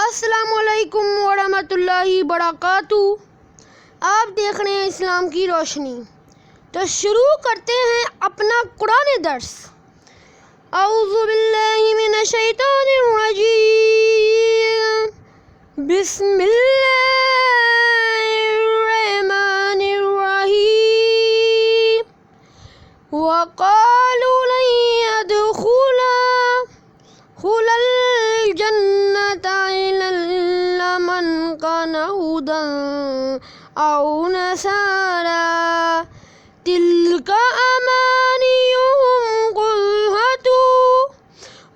السلام علیکم ورحمۃ اللہ وبرکاتہ۔ آپ دیکھ رہے ہیں اسلام کی روشنی۔ تو شروع کرتے ہیں اپنا قرآن درس۔ اعوذ باللہ من الشیطان الرجیم، بسم اللہ الرحمن الرحیم۔ وقالوا لن يدخل الجنة إلا من كان هودا أو نصارى تلك أمانيهم قل هاتوا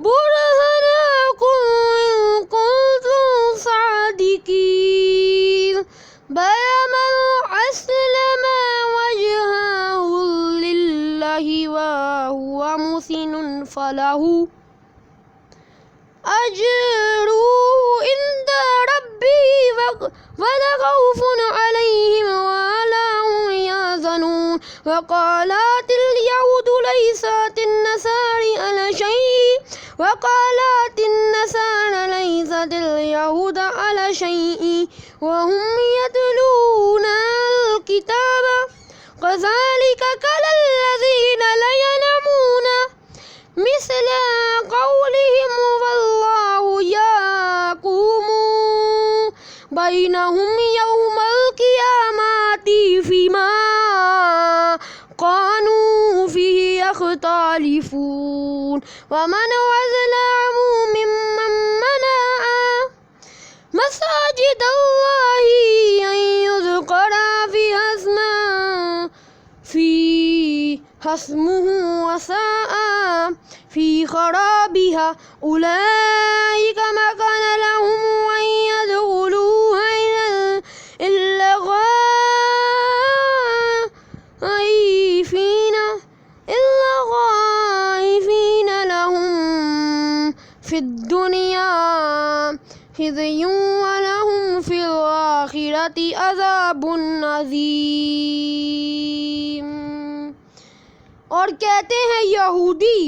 برهانكم إن كنتم صادقين بلى من أسلم وجهه لله وهو محسن فله أجره عند ربه ولا خوف عليهم ولا هم يحزنون۔ وقالت اليهود ليست النصارى على شيء وقالت النصارى ليست اليهود على شيء وهم يتلون الكتاب كذلك قال الذين لا يعلمون مثل قولهم والله يحكم بينهم يوم القيامة فيما كانوا فيه يختلفون ومن أظلم ممن منع مساجد الله أن يذكر فيها اسمه وسعى في خرابها أولئك ما كان لهم أن يدخلوها إلا خائفين لهم في الدنيا خزي ولهم في الآخرة عذاب عظيم۔ اور کہتے ہیں یہودی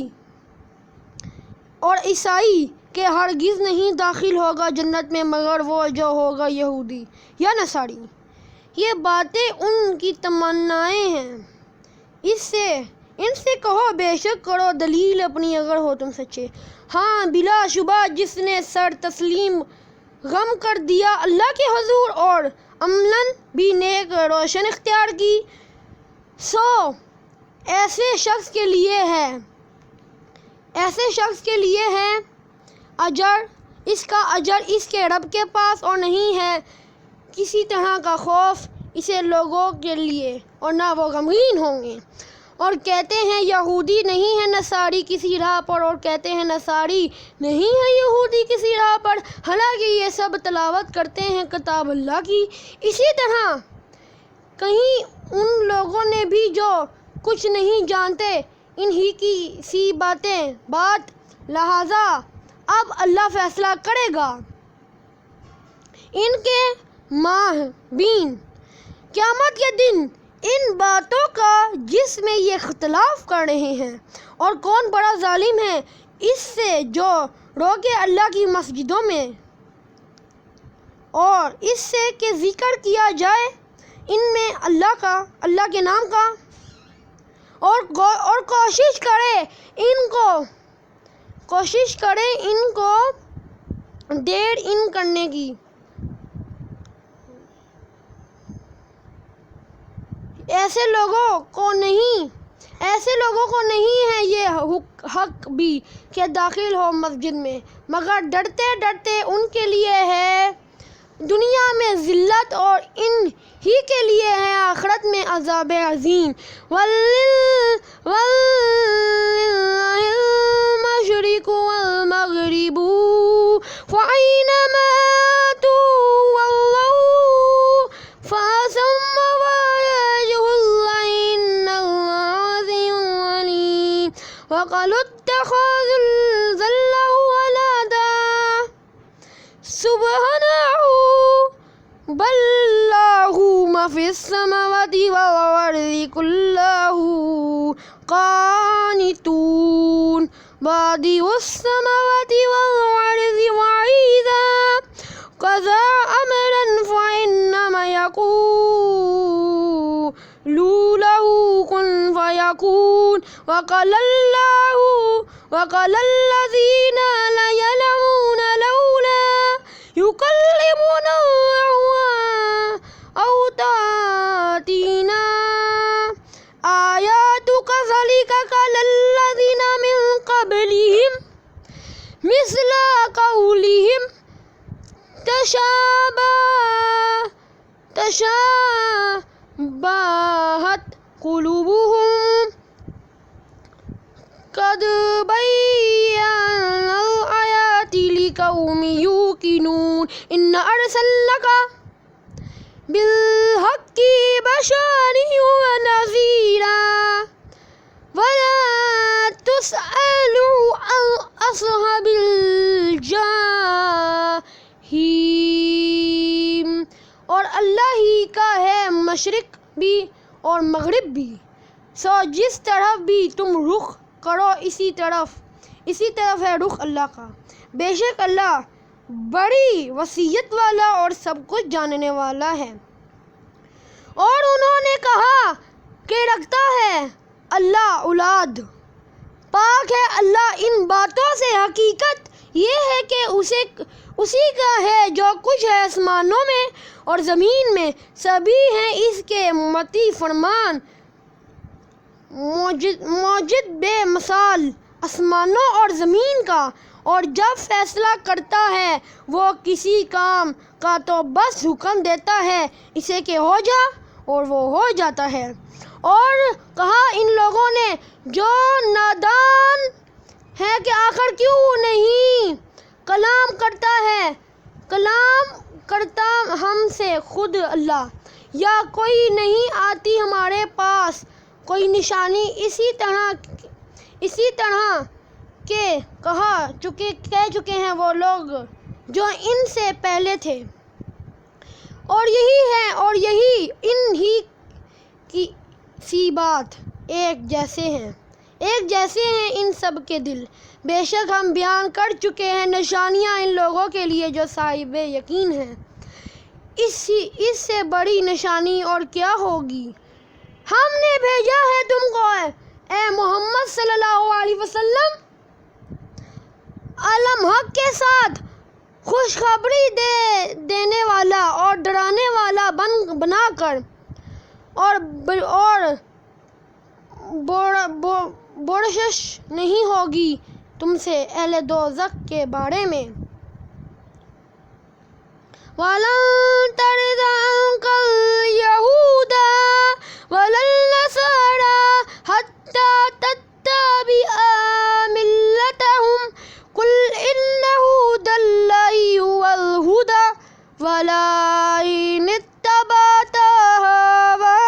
اور عیسائی کہ ہرگز نہیں داخل ہوگا جنت میں مگر وہ جو ہوگا یہودی یا نصاری۔ یہ باتیں ان کی تمنائیں ہیں۔ ان سے کہو بے شک کرو دلیل اپنی اگر ہو تم سچے۔ ہاں بلا شبہ جس نے سر تسلیم غم کر دیا اللہ کے حضور اور عملاً بھی نیک روشن اختیار کی، سو ایسے شخص کے لیے ہے اجر، اس کا اجر اس کے رب کے پاس، اور نہیں ہے کسی طرح کا خوف اسے لوگوں کے لیے اور نہ وہ غمگین ہوں گے۔ اور کہتے ہیں یہودی نہیں ہے نصاری کسی راہ پر، اور کہتے ہیں نصاری نہیں ہے یہودی کسی راہ پر، حالانکہ یہ سب تلاوت کرتے ہیں کتاب اللہ کی۔ اسی طرح کہیں ان لوگوں نے بھی جو کچھ نہیں جانتے انہی کی سی بات، لہذا اب اللہ فیصلہ کرے گا ان کے مابین قیامت کے دن ان باتوں کا جس میں یہ اختلاف کر رہے ہیں۔ اور کون بڑا ظالم ہے اس سے جو روکے اللہ کی مسجدوں میں اور اس سے کہ ذکر کیا جائے ان میں اللہ کے نام کا، اور کوشش کرے ان کو دیر ان کرنے کی۔ ایسے لوگوں کو نہیں ہے یہ حق بھی کہ داخل ہو مسجد میں، مگر ڈرتے ڈرتے ان کے لیے ہے دنیا میں ذلت اور ان ہی کے لیے ہے آخرت میں عذاب عظیم۔ وَلِلَّهِ الْمَشْرِقُ وَالْمَغْرِبُ فَأَيْنَمَا تُوَلُّوا فَثَمَّ وَجْهُ اللَّهِ إِنَّ اللَّهَ وَاسِعٌ عَلِيمٌ۔ وَقَالُوا اتَّخَذَ اللَّهُ وَلَدًا سُبْحَانَهُ بل له ما في السماوات والأرض كله قانتون بديع السماوات والأرض وإذا يتقون وقال الذين لا يعلمون لولا يكلمنا أو تأتينا آيات كذلك قال الذين من قبلهم مثل قولهم تشابهت قلوبهم قد بينا الآيات لقوم يوقنون إن أرسلناك بالحق بشيرا ونذيرا ولا تسأل عن أصحاب الجحيم. اور اللہ ہی کا ہے مشرق بھی اور مغرب بھی، سو جس طرف بھی تم رخ کرو اسی طرف ہے رخ اللہ کا. بے شک اللہ بڑی وسعت والا اور سب کچھ جاننے والا ہے. اور انہوں نے کہا کہ رکھتا ہے اللہ اولاد، پاک ہے اللہ ان باتوں سے. حقیقت یہ ہے کہ اسی کا ہے جو کچھ ہے آسمانوں میں اور زمین میں، سبھی ہیں اس کے مطیع فرمان موجد بے مثال آسمانوں اور زمین کا. اور جب فیصلہ کرتا ہے وہ کسی کام کا تو بس حکم دیتا ہے اسے کہ ہو جا اور وہ ہو جاتا ہے. اور کہا ان لوگوں نے جو نادان ہے کہ آخر کیوں نہیں کلام کرتا ہم سے خود اللہ، یا کوئی نہیں آتی ہمارے پاس کوئی نشانی اسی طرح کہ کہہ چکے ہیں وہ لوگ جو ان سے پہلے تھے. اور یہی ان ہی کی سی بات ایک جیسے ہیں ان سب کے دل. بے شک ہم بیان کر چکے ہیں نشانیاں ان لوگوں کے لیے جو صاحب یقین ہیں. اس سے بڑی نشانی اور کیا ہوگی؟ ہم نے بھیجا ہے تم کو اے محمد صلی اللہ علیہ وسلم علم حق کے ساتھ خوشخبری دینے والا اور ڈرانے والا بنا کر، اور بڑھش نہیں ہوگی تم سے اہل دوزخ کے بارے میں. وَلَن تَرْضَىٰ عَنكَ الْيَهُودُ وَلَا النَّصَارَىٰ حَتَّىٰ تَتَّبِعَ مِلَّتَهُمْ قُلْ إِنَّ هُدَى اللَّهِ هُوَ الْهُدَىٰ وَلَئِنِ اتَّبَعْتَ أَهْوَاءَهُمْ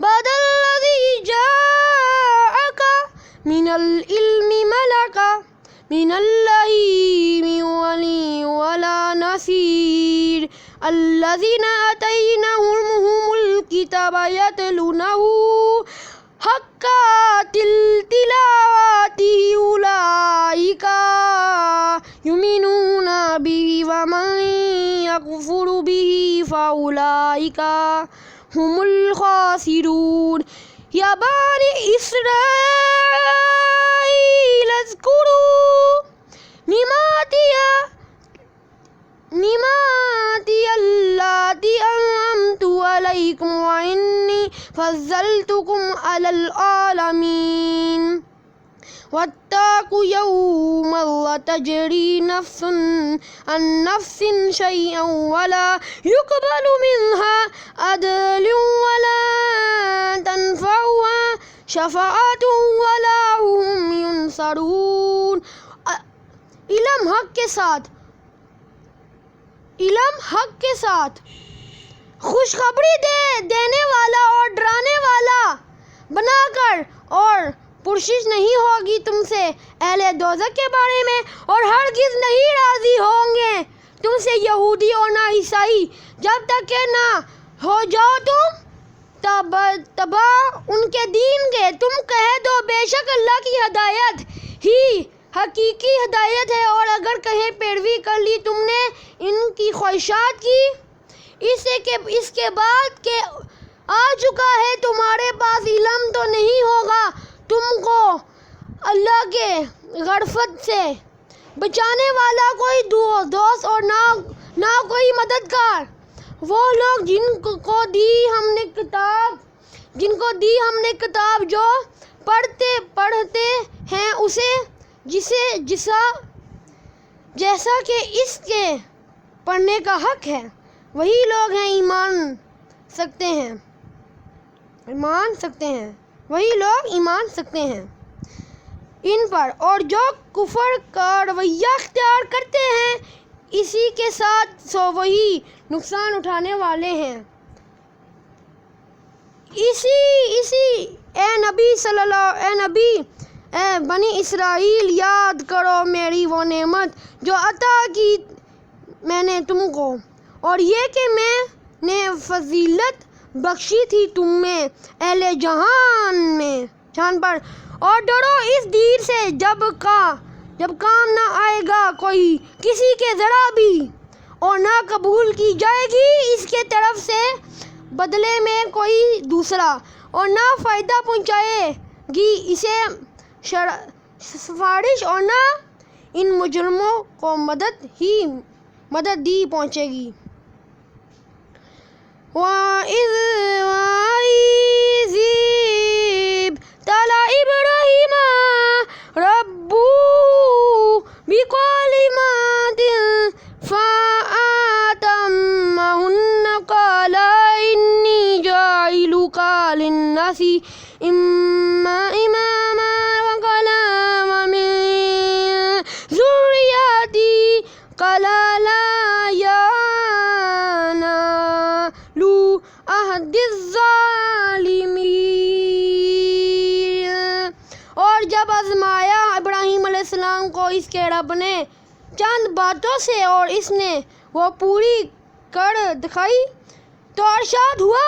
بَعْدَ الَّذِي جَاءَكَ مِنَ الْعِلْمِ مَا لَكَ مِنَ اللَّهِ مِن وَلِيٍّ وَلَا نَصِيرٍ. الَّذِينَ آتَيْنَاهُمُ الْكِتَابَ يَتْلُونَهُ حَقَّ تِلَاوَتِهِ أُولَٰئِكَ يُؤْمِنُونَ بِهِ وَمَن يَكْفُرُ بِهِ فَأُولَٰئِكَ هُمُ الْخَاسِرُونَ. يَا بَنِي إِسْرَائِيلَ اذْكُرُوا نِعْمَتِيَ الَّتِي أَنْعَمْتُ عَلَيْكُمْ وَإِنِّي فَضَّلْتُكُمْ عَلَى الْعَالَمِينَ. وَاتَّقُوا يَوْمًا لَا تَجْزِي نَفْسٌ عَن نَّفْسٍ شَيْئًا وَلَا يُقْبَلُ مِنْهَا عَدْلٌ وَلَا تَنفَعُهَا شَفَاعَةٌ وَلَا هُمْ يُنصَرُونَ. علم حق کے ساتھ خوشخبری دینے والا اور ڈرانے والا بنا کر، اور پرسش نہیں ہوگی تم سے اہل دوزخ کے بارے میں، اور ہرگز نہیں راضی ہوں گے تم سے یہودی اور نہ عیسائی جب تک کہ نہ ہو جاؤ تم تبع ان کے دین کے. تم کہہ دو بے شک اللہ کی ہدایت ہی حقیقی ہدایت ہے، اور اگر کہیں پیروی کر لی تم نے ان کی خواہشات کی اس کے بعد کہ آ چکا ہے تمہارے پاس علم تو نہیں ہوگا تم کو اللہ کے غرفت سے بچانے والا کوئی دوست اور نہ کوئی مددگار۔ وہ لوگ جن کو دی ہم نے کتاب جو پڑھتے ہیں اسے جیسا کہ اس کے پڑھنے کا حق ہے، وہی لوگ ہیں ایمان سکتے ہیں ان پر، اور جو کفر کا رویہ اختیار کرتے ہیں اسی کے ساتھ سو وہی نقصان اٹھانے والے ہیں۔ اے بنی اسرائیل یاد کرو میری وہ نعمت جو عطا کی میں نے تم کو، اور یہ کہ میں نے فضیلت بخشی تھی تم میں اہل جہان پر، اور ڈرو اس دیر سے جب کام نہ آئے گا کوئی کسی کے ذرا بھی، اور نہ قبول کی جائے گی اس کے طرف سے بدلے میں کوئی دوسرا، اور نہ فائدہ پہنچائے گی اسے سفارش، اور نہ ان مجرموں کو مدد ہی پہنچے گی۔ وَإِذْ ابْتَلَىٰ إِبْرَاهِيمَ رَبُّهُ بِكَلِمَاتٍ فَأَتَمَّهُنَّ قَالَ إِنِّي جَاعِلُكَ لِلنَّاسِ إِمَامًا وَقَالَ وَمِن ذُرِّيَّتِي قَالَ لَا يَنَالُ عَهْدِ الظَّالِمِينَ۔ اور جب آزمایا ابراہیم علیہ السلام کو اس کے رب نے چند باتوں سے اور اس نے وہ پوری کر دکھائی تو ارشاد ہوا،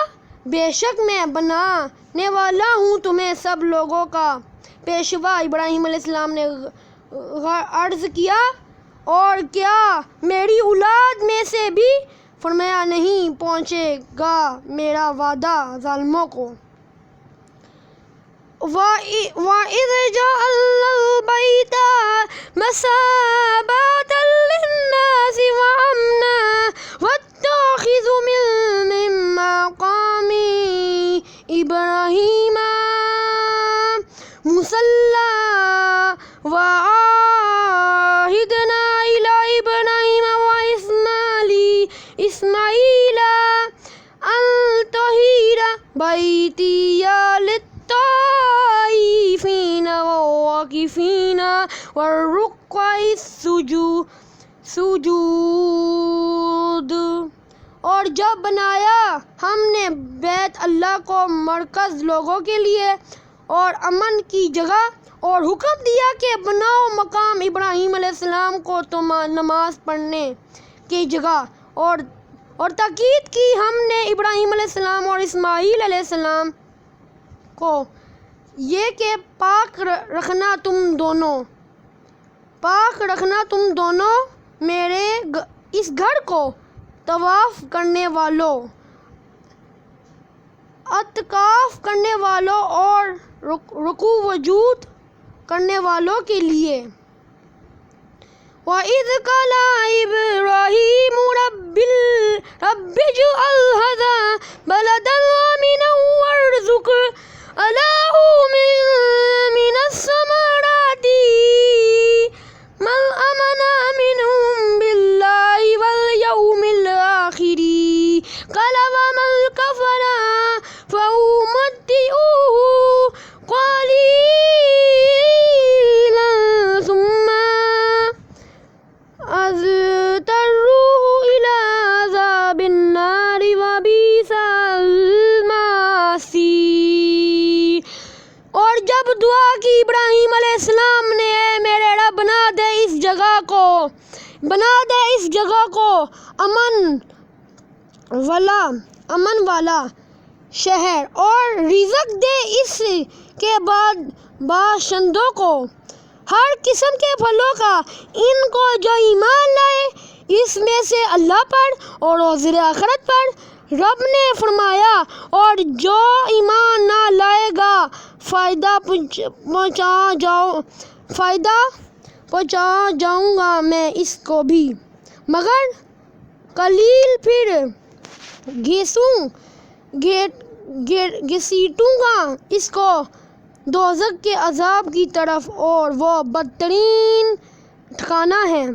بے شک میں بنانے والا ہوں تمہیں سب لوگوں کا پیشوا۔ ابراہیم علیہ السلام نے عرض کیا، اور کیا میری اولاد میں سے بھی؟ فرمایا، نہیں پہنچے گا میرا وعدہ ظالموں کو۔ وَإِذْ جَعَلْنَا الْبَيْتَ مَثَابَةً لِلنَّاسِ وَأَمْنًا وَاتَّخِذُوا مِن مَّقَامِ إِبْرَاهِيمَ مُصَلًّى وَعَاهِدْنَا إِلَىٰ إِبْرَاهِيمَ وَإِسْمَاعِيلَ أَن طَهِّرَ بَيْتِيَ لِلطَّائِفِينَ وَالْعَاكِفِينَ وَالرُّكَّعِ السُّجُودِ۔ اور جب بنایا ہم نے بیت اللہ کو مرکز لوگوں کے لیے اور امن کی جگہ، اور حکم دیا کہ بناؤ مقام ابراہیم علیہ السلام کو تم نماز پڑھنے کی جگہ، اور تاکید کی ہم نے ابراہیم علیہ السلام اور اسماعیل علیہ السلام کو یہ کہ پاک رکھنا تم دونوں میرے اس گھر کو طواف کرنے والوں، اعتکاف کرنے والوں اور رکوع وسجود کرنے والوں کے لیے۔ وَإِذْ قَالَ إِبْرَاهِيمُ رَبِّ اجْعَلْ هَٰذَا بَلَدًا آمِنًا وَارْزُقْ أَهْلَهُ مِنَ الثَّمَرَاتِ مَنْ آمَنَ مِنْهُم بِاللَّهِ وَالْيَوْمِ الْآخِرِ قَالَ وَمَنْ كَفَرَ فَأُمَتِّعُهُ قَلِيلًا ثُمَّ أَضْطَرُّهُ إِلَىٰ عَذَابِ النَّارِ وَبِئْسَ الْمَصِيرُ۔ اور جب دعا کی ابراہیم علیہ السلام نے، اے میرے رب بنا دے اس جگہ کو امن والا شہر، اور رزق دے اس کے بعد باشندوں کو ہر قسم کے پھلوں کا، ان کو جو ایمان لائے اس میں سے اللہ پر اور روز آخرت پر، رب نے فرمایا اور جو ایمان نہ لائے گا فائدہ پہنچا جاؤں گا میں اس کو بھی، مگر قلیل پھر گھسیٹوں گا اس کو دوزخ کے عذاب کی طرف، اور وہ بدترین ٹھکانہ ہے۔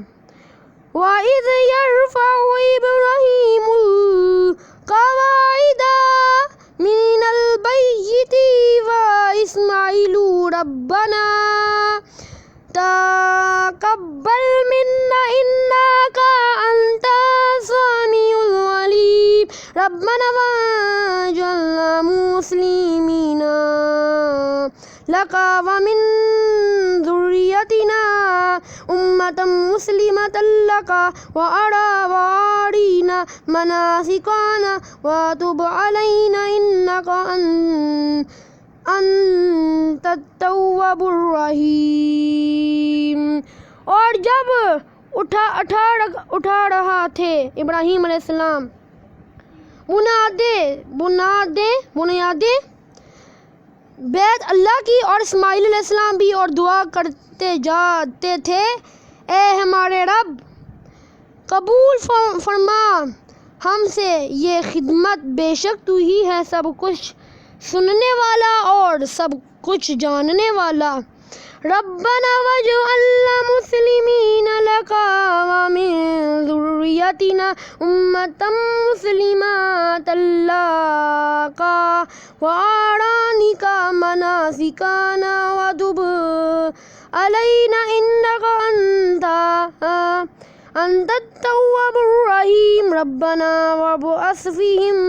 وَإِذْ يَرْفَعُ إِبْرَاهِيمُ الْقَوَاعِدَ مِنَ الْبَيْتِ وَإِسْمَاعِيلُ رَبَّنَا تَقَبَّلْ مِنَّا إِنَّكَ أَنْتَ السَّمِيعُ الْعَلِيمُ رَبَّنَا وَاجْعَلْنَا مُسْلِمِينَ لَكَ وَمِنْ ذُرِّيَّتِنَا أُمَّةً مُسْلِمَةً لَكَ وَأَرِنَا مَنَاسِكَنَا وَتُبْ عَلَيْنَا إِنَّكَ أَنْتَ التَّوَّابُ الرَّحِيمُ۔ اور جب اٹھا رہا تھے ابراہیم علیہ السلام بنیادیں بیت اللہ کی، اور اسماعیل علیہ السلام بھی، اور دعا کرتے جاتے تھے، اے ہمارے رب قبول فرما ہم سے یہ خدمت، بے شک تو ہی ہے سب کچھ سننے والا اور سب کچھ جاننے والا۔ ربنا واجعلنا مسلمین لک ومن ذریتنا امۃ مسلمۃ لک وارنا مناسکنا وتب علینا انک انت التواب الرحیم۔ ربنا وابعث فیہم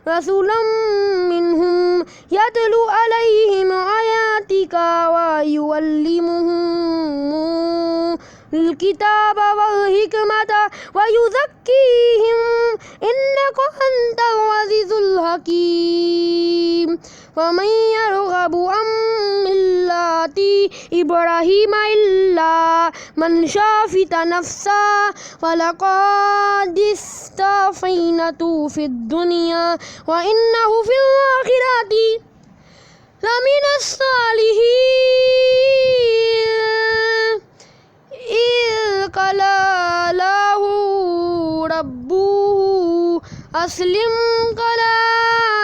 رسولا منہم یتلو علیہم آیاتک ویعلمہم الکتاب والحکمۃ ویزکیہم انک انت العزیز الحکیم۔ ومن یرغب عن ملۃ ابراہیم الا من شافی نفسہ وَلَقَدِ اصْطَفَيْنَاهُ فِي الدُّنْيَا وَإِنَّهُ فِي الْآخِرَةِ لَمِنَ الصَّالِحِينَ۔ إِذْ قَالَ لَهُ رَبُّهُ أَسْلِمْ قَالَ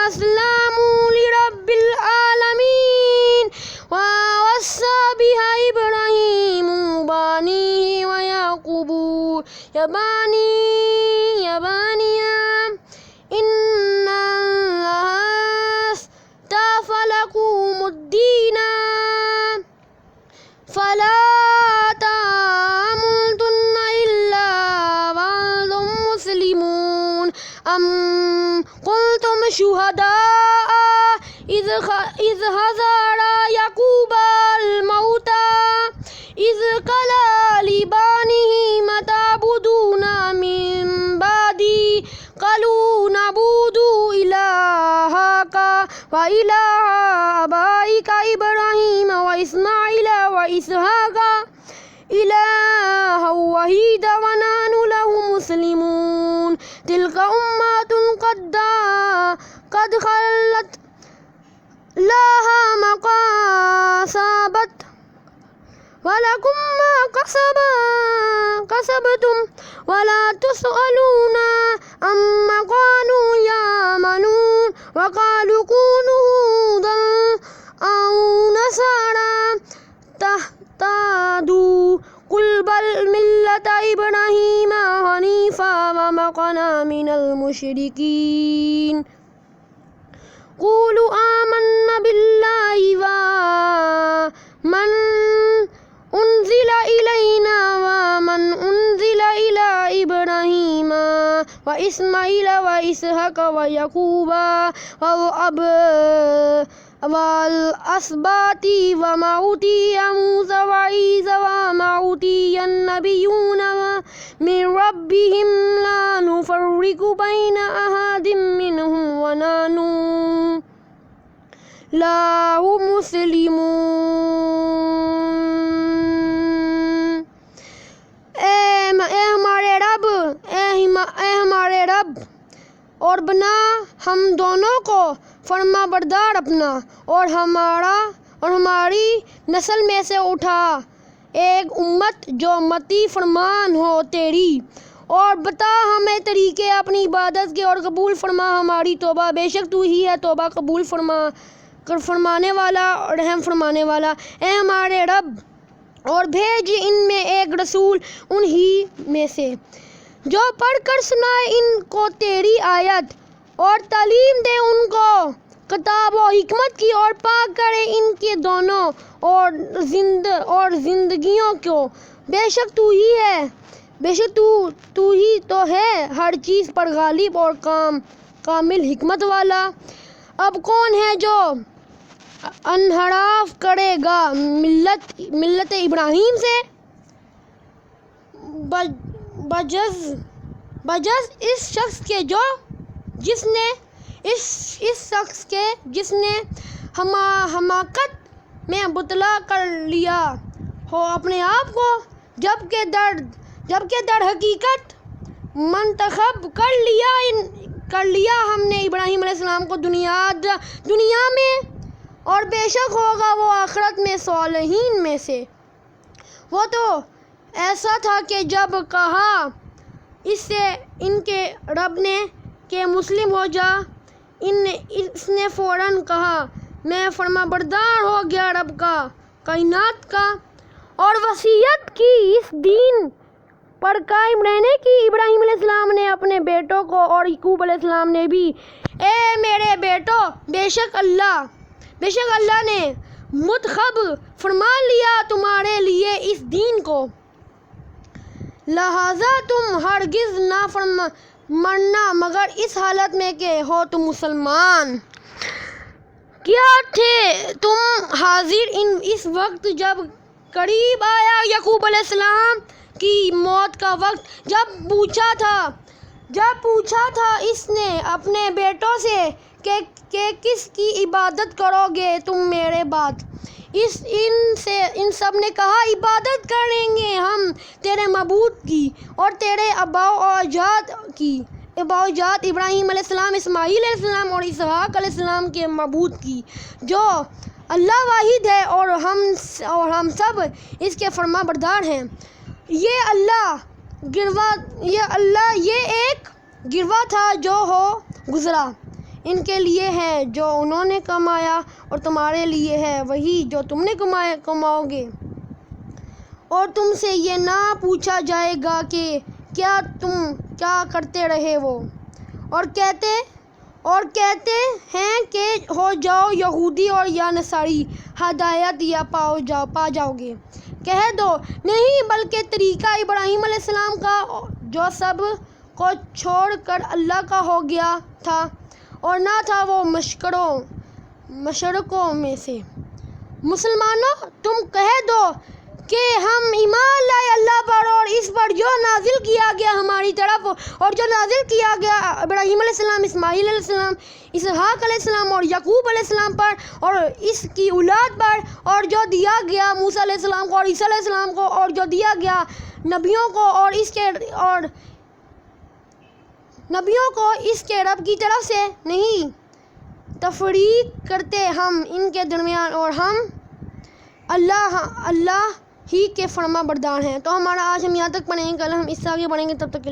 أَسْلَمْتُ لِرَبِّ الْعَالَمِينَ۔ وَوَصَّى بِهَا إِبْرَاهِيمُ بَنِيهِ وَيَعْقُوبُ يَا بَنِي إِنَّ اللَّهَ اصْطَفَى لَكُمُ الدِّينَ فَلَا تَمُوتُنَّ إِلَّا وَأَنْتُمْ مُسْلِمُونَ۔ أَمْ كُنتُمْ شُهَدَاءَ إِذْ حَضَرَ يَعْقُوبَ الْمَوْتُ إِذْ قَالَ لِبَنِيهِ مَا تَعْبُدُونَ مِن بَعْدِي قَالُوا نَعْبُدُ إِلَٰهَكَ وَإِلَٰهَ آبَائِكَ إِبْرَاهِيمَ وَإِسْمَاعِيلَ وَإِسْحَاقَ إِلَٰهًا وَاحِدًا وَنَحْنُ لَهُ مُسْلِمُونَ۔ تِلْكَ أُمَّةٌ قَدْ خَلَتْ لَهَا مَا كَسَبَتْ وَلَكُم مَّا كَسَبْتُمْ وَلَا تُسْأَلُونَ عَمَّا كَانُوا يَعْمَلُونَ۔ وَقَالُوا كُونُوا هُودًا أَوْ نَصَارَىٰ تَهْتَدُوا قُلْ بَلْ مِلَّةَ إِبْرَاهِيمَ حَنِيفًا وَمَا كَانَ مِنَ الْمُشْرِكِينَ۔ قُولُوا آمَنَّا بِاللَّهِ وَمَنْ أُنزِلَ إِلَيْنَا وَمَنْ أُنزِلَ إِلَىٰ إِبْرَاهِيمَ وَإِسْمَاعِيلَ وَإِسْحَاقَ وَيَعْقُوبَ وَالْأَسْبَاطِ وَمَا أُوتِيَ مُوسَىٰ وَعِيسَىٰ وَمَا أُوتِيَ النَّبِيُّونَ مِن رَّبِّهِمْ لَا نُفَرِّقُ بَيْنَ أَحَدٍ مِّنْهُمْ وَنَحْنُ لَهُ مُسْلِمُونَ۔ اے ہمارے رب اور بنا ہم دونوں کو فرما بردار اپنا، اور ہماری نسل میں سے اٹھا ایک امت جو متی فرمان ہو تیری، اور بتا ہمیں طریقے اپنی عبادت کے، اور قبول فرما ہماری توبہ، بے شک تو ہی ہے توبہ قبول فرمانے والا اور رحم فرمانے والا۔ اے ہمارے رب، اور بھیج ان میں ایک رسول انہی میں سے جو پڑھ کر سنائے ان کو تیری آیت، اور تعلیم دے ان کو کتاب و حکمت کی، اور پاک کرے ان کے دونوں اور زندگیوں کو۔ بے شک تو ہی ہے، بے شک تو ہی تو ہے ہر چیز پر غالب اور کامل حکمت والا۔ اب کون ہے جو انحراف کرے گا ملت ابراہیم سے، بجز اس شخص کے جس نے حماقت میں مبتلا کر لیا ہو اپنے آپ کو، جبکہ در حقیقت منتخب کر لیا ہم نے ابراہیم علیہ السلام کو دنیا میں، اور بے شک ہوگا وہ آخرت میں صالحین میں سے۔ وہ تو ایسا تھا کہ جب کہا اس سے ان کے رب نے کہ مسلم ہو جا، اس نے فوراً کہا میں فرما بردار ہو گیا رب کا کائنات کا، اور وصیت کی اس دین پر قائم رہنے کی۔ ابراہیم علیہ السلام نے اپنے بیٹوں کو، اور یعقوب علیہ السلام نے بھی، اے میرے بیٹو، بے شک اللہ نے منتخب فرما لیا تمہارے لیے اس دین کو، لہٰذا تم ہرگز نہ مرنا مگر اس حالت میں کہ ہو تم مسلمان۔ کیا تھے تم حاضر اس وقت جب قریب آیا یعقوب علیہ السلام کی موت کا وقت، جب پوچھا تھا اس نے اپنے بیٹوں سے کہ کس کی عبادت کرو گے تم میرے بعد؟ ان سب نے کہا عبادت کریں گے ہم تیرے معبود کی، اور تیرے آباء و اجداد کی، ابراہیم علیہ السلام، اسماعیل علیہ السلام اور اسحاق علیہ السلام کے معبود کی، جو اللہ واحد ہے، اور ہم سب اس کے فرما بردار ہیں۔ یہ ایک گروہ تھا جو ہو گزرا، ان کے لیے ہے جو انہوں نے کمایا، اور تمہارے لیے ہے وہی جو تم نے کماؤ گے، اور تم سے یہ نہ پوچھا جائے گا کہ تم کیا کرتے رہے ہو، اور کہتے ہیں کہ ہو جاؤ یہودی اور یا نصاری، ہدایت یا پا جاؤ گے۔ کہہ دو نہیں، بلکہ طریقہ ابراہیم علیہ السلام کا جو سب کو چھوڑ کر اللہ کا ہو گیا تھا، اور نہ تھا وہ مشرکوں میں سے۔ مسلمانوں، تم کہہ دو کہ ہم ایمان لائے اللہ پر اور اس پر جو نازل کیا گیا ہماری طرف، اور جو نازل کیا گیا ابراہیم علیہ السلام، اسماعیل علیہ السلام، اسحاق علیہ السلام اور یعقوب علیہ السلام پر، اور اس کی اولاد پر، اور جو دیا گیا موسیٰ علیہ السلام کو اور عیسیٰ علیہ السلام کو، اور جو دیا گیا نبیوں کو، اور اس کے رب کی طرف سے نہیں تفریق کرتے ہم ان کے درمیان، اور ہم اللہ ہی کے فرما بردار ہیں۔ تو ہمارا آج ہم یہاں تک پڑھیں گے، کل ہم اس سے آگے بڑھیں گے، تب تک کے لیے